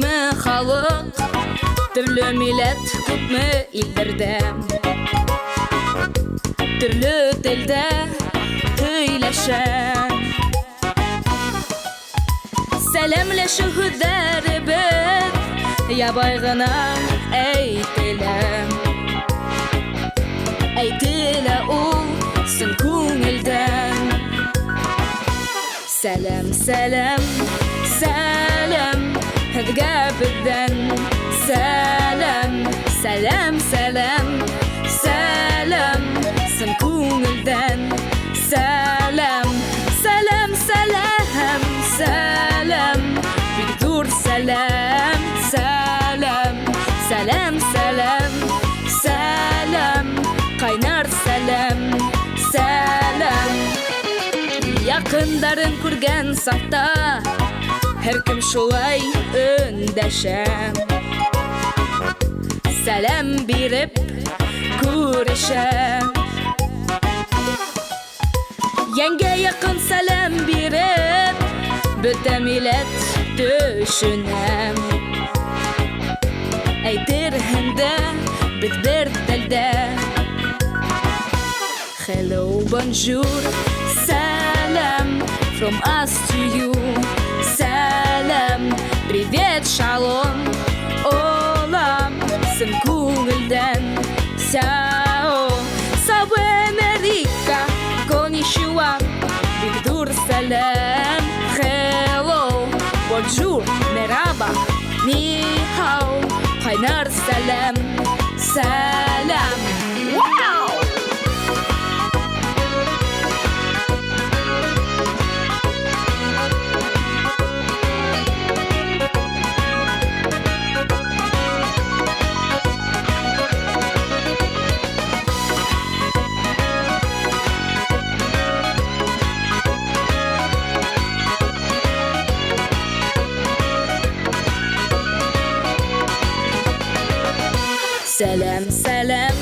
күпме халық, түрлі милләт, күпме илдердә, түрлі телдә сөйләшә. Сәламләшү һүзләребез ябай гына әйтелә, әйтелә ул сын күңелдән. Сәлам, сәлам, сәлам һеҙгә беҙҙән. Сәлам, сәлам, сәлам, сәлам сын күңелдән. Сәлам, сәлам, сәлам, сәлам бик ҙур сәлам. Сәлам, сәлам, сәлам, сәлам ҡайнар сәлам. Сәлам, яҡындарын күргән саҡта һәр кем шулай өндәшә. Сәлам биреп күрешә. Йәнгә яҡын сәлам биреп бөтә милләт төшөнә. Әйтерһең дә беҙ бер телдә. Hello, bonjour, salam from us to you. Salam, привет, шалом, олам сын күңелдән. Сяо, сабы Америка, коничуа бик ҙур сәлам. Hello, bonjour, merhaba, ni hao ҡайнар сәлам. Сәлам, вау! Сәлам, сәлам,